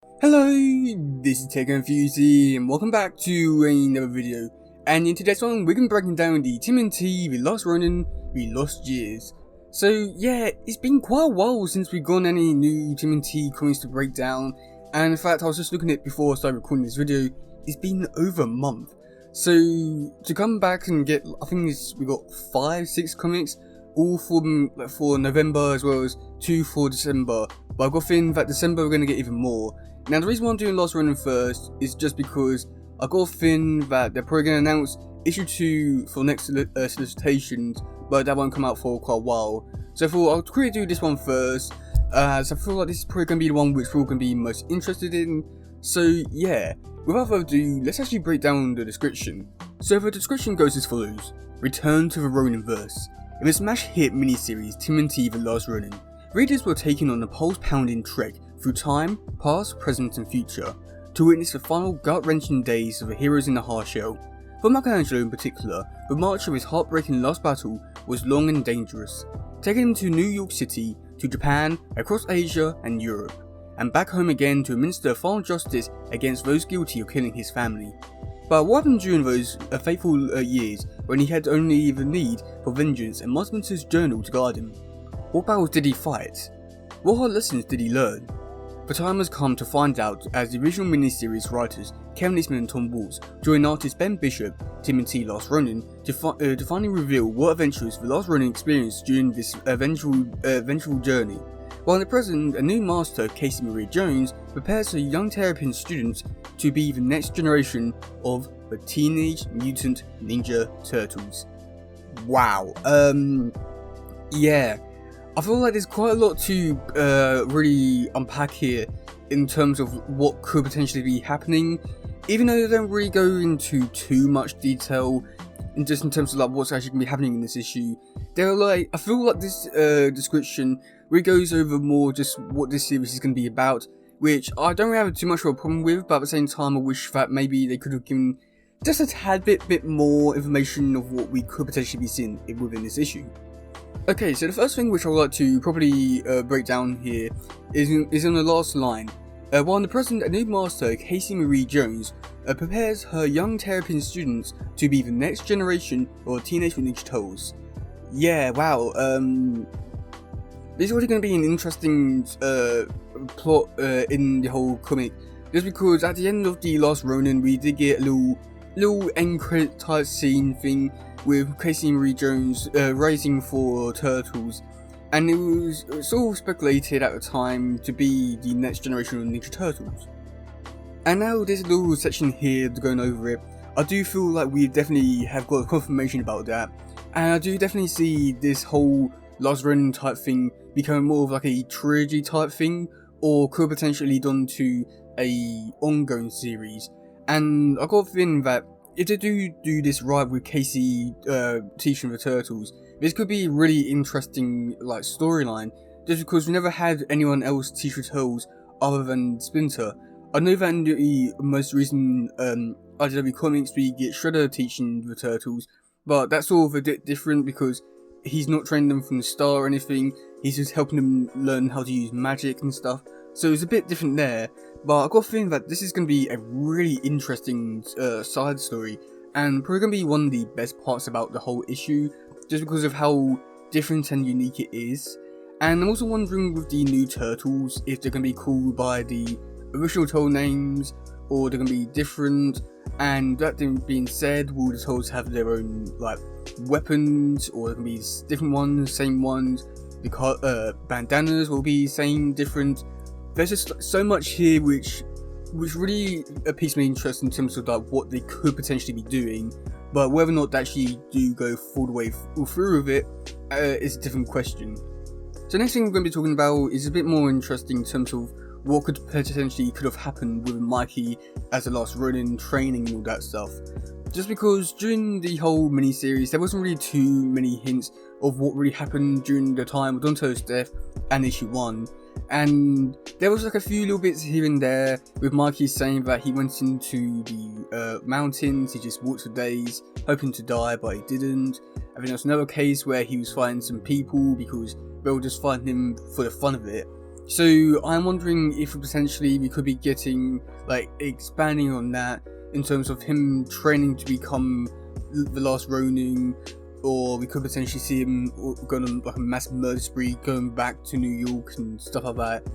Hello, this is teddygaming and welcome back to another video. And in today's one, we're going to be breaking down the TMNT, the Lost Ronin, the Lost Years. So yeah, it's been quite a while since we've gotten any new TMNT comics to break down. And in fact, I was just looking at it before I started recording this video, it's been over a month. So to come back and get, I think we got 5-6 comics, all for November as well as 2 for December. But I've got a feeling that December we're going to get even more. Now the reason why I'm doing Lost Ronin first is just because I got a feeling that they're probably going to announce issue 2 for next solicitations, but that won't come out for quite a while. So I thought I'll quickly do this one first, as I feel like this is probably going to be the one which we're all going to be most interested in. So yeah, without further ado, let's actually break down the description. So the description goes as follows: Return to the Ronin-verse. In the smash hit miniseries TMNT The Lost Ronin, readers were taken on a pulse-pounding trek through time, past, present and future, to witness the final gut-wrenching days of the heroes in the hard shell. For Michelangelo in particular, the march of his heartbreaking last battle was long and dangerous, taking him to New York City, to Japan, across Asia and Europe, and back home again to administer final justice against those guilty of killing his family. But what happened during those fateful years when he had only the need for vengeance and Musman's journal to guide him? What battles did he fight? What hard lessons did he learn? The time has come to find out as the original miniseries writers Kevin Eastman and Tom Waltz join artist Ben Bishop, TMNT Lost Ronin, to finally reveal what adventures the Lost Ronin experienced during this eventual journey. While in the present, a new master, Casey Marie Jones, prepares her young Terrapin students to be the next generation of the Teenage Mutant Ninja Turtles. Wow. Yeah. I feel like there's quite a lot to really unpack here in terms of what could potentially be happening, even though they don't really go into too much detail in terms of like what's actually going to be happening in this issue. They're like, I feel like this description really goes over more just what this series is going to be about, which I don't really have too much of a problem with, but at the same time I wish that maybe they could have given just a tad bit more information of what we could potentially be seeing within this issue. Okay, so the first thing which I would like to probably break down here is in the last line. While in the present, a new master, Casey Marie Jones, prepares her young Terrapin students to be the next generation of Teenage Mutant Ninja Turtles. Yeah, wow, this is already going to be an interesting plot in the whole comic, just because at the end of the Lost Ronin we did get a little end credit type scene thing with Casey Marie Jones rising for Turtles, and it was sort of speculated at the time to be the next generation of Ninja Turtles. And now there's a little section here going over it. I do feel like we definitely have got confirmation about that, and I do definitely see this whole Lost Ronin type thing becoming more of like a trilogy type thing, or could potentially lead on to a ongoing series. And I got a feeling that if they do this right with Casey teaching the Turtles, this could be a really interesting like storyline, just because we never had anyone else teach the Turtles other than Splinter. I know that in the most recent IDW comics we get Shredder teaching the Turtles, but that's sort of a bit different because he's not training them from the start or anything, he's just helping them learn how to use magic and stuff, so it's a bit different there. But I got a feeling that this is going to be a really interesting side story, and probably going to be one of the best parts about the whole issue, just because of how different and unique it is. And I'm also wondering with the new Turtles, if they're going to be called by the original Turtle names, or they're going to be different. And that being said, will the Turtles have their own like weapons, or they're going to be different ones, same ones? The bandanas will be same, different. There's just so much here which really piques my interest in terms of like what they could potentially be doing, but whether or not they actually do go full the way through with it is a different question. So next thing we're going to be talking about is a bit more interesting in terms of what could have happened with Mikey as the Lost Ronin training and all that stuff. Just because during the whole miniseries there wasn't really too many hints of what really happened during the time of Donto's death and issue 1. And there was like a few little bits here and there with Mikey saying that he went into the mountains, he just walked for days, hoping to die, but he didn't. And then there was another case where he was fighting some people because they were just fighting him for the fun of it. So I'm wondering if potentially we could be getting, like, expanding on that in terms of him training to become the last Ronin, or we could potentially see him going on like a mass murder spree, going back to New York and stuff like that.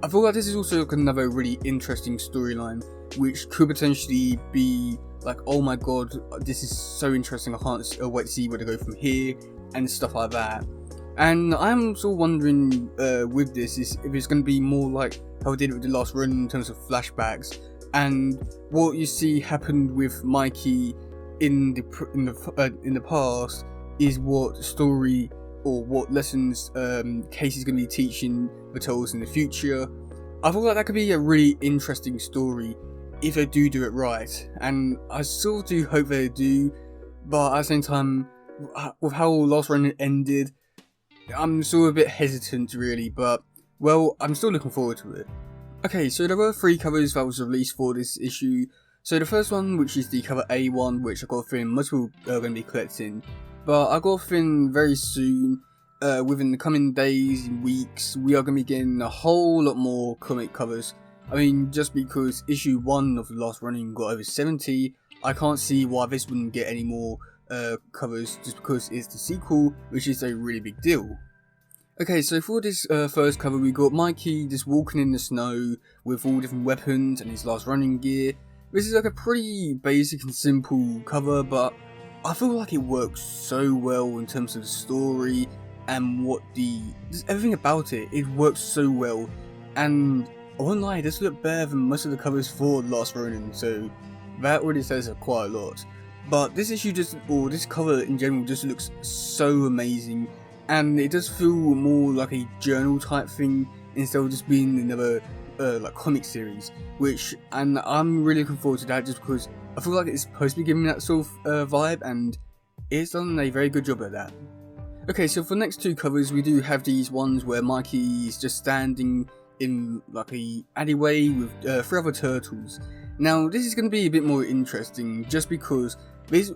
I feel like this is also like another really interesting storyline, which could potentially be like, oh my god, this is so interesting, I can't wait to see where to go from here, and stuff like that. And I'm sort of wondering with this is if it's going to be more like how we did it with the last run in terms of flashbacks, and what you see happened with Mikey in the past is what story or what lessons Casey's going to be teaching the Turtles in the future. I feel like that could be a really interesting story if they do it right, and I sort of do hope they do, but at the same time, with how Last Run ended, I'm still a bit hesitant really, but well, I'm still looking forward to it. Okay, so there were 3 covers that was released for this issue. So the first one, which is the cover A1, which I got a feeling most people are going to be collecting, but I got a feeling very soon, within the coming days and weeks, we are going to be getting a whole lot more comic covers. I mean, just because issue 1 of the last running got over 70, I can't see why this wouldn't get any more covers, just because it's the sequel, which is a really big deal. Okay, so for this first cover, we got Mikey just walking in the snow with all different weapons and his last running gear. This is like a pretty basic and simple cover, but I feel like it works so well in terms of the story and just everything about it. It works so well, and I won't lie, this look better than most of the covers for Last Ronin, so that already says quite a lot. But this issue this cover in general just looks so amazing, and it does feel more like a journal type thing instead of just being another like comic series, and I'm really looking forward to that, just because I feel like it's supposed to be giving that sort of vibe, and it's done a very good job at that. Okay, so for the next 2 covers, we do have these ones where Mikey is just standing in like a alleyway with 3 other turtles. Now this is going to be a bit more interesting, just because these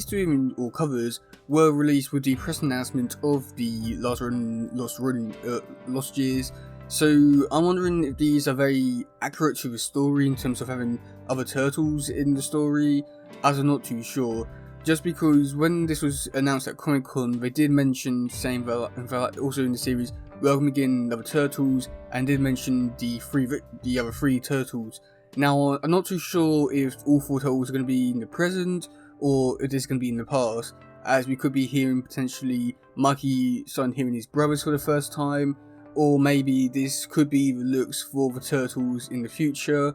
2 covers were released with the press announcement of the Lost Years. So I'm wondering if these are very accurate to the story in terms of having other turtles in the story, as I'm not too sure. Just because when this was announced at Comic Con, they did mention saying that also in the series we are going to begin other turtles, and did mention the other 3 turtles. Now I'm not too sure if all 4 turtles are going to be in the present, or if this is going to be in the past, as we could be hearing potentially Mikey starting hearing his brothers for the first time, or maybe this could be the looks for the turtles in the future.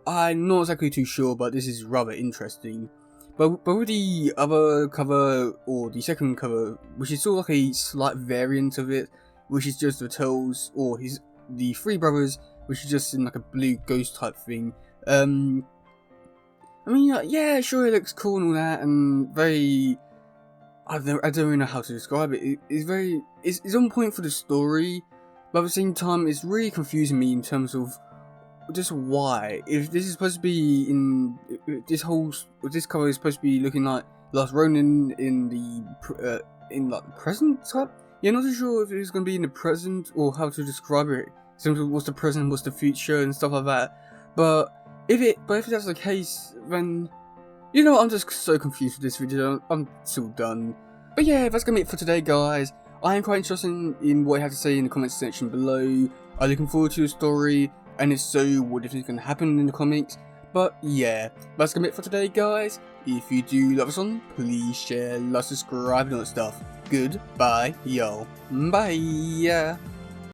I'm not exactly too sure, but this is rather interesting. But with the other cover, or the second cover, which is sort of like a slight variant of it, which is just the Turtles, or the 3 brothers, which is just in like a blue ghost type thing. I mean, yeah, sure, it looks cool and all that, and very, I don't really know how to describe it. It's on point for the story, but at the same time, it's really confusing me in terms of just why. If this is supposed to be this cover is supposed to be looking like Last Ronin in like the present type. Yeah, not too sure if it's going to be in the present or how to describe it. Simply, what's the present, what's the future, and stuff like that. But if that's the case, then you know, I'm just so confused with this video. I'm still done. But yeah, that's gonna be it for today, guys. I am quite interested in what you have to say in the comments section below. I'm looking forward to the story, and if so, what do you think is going to happen in the comics? But yeah, that's gonna be it for today, guys. If you do love this one, please share, like, subscribe, and all that stuff. Goodbye, yo. Bye.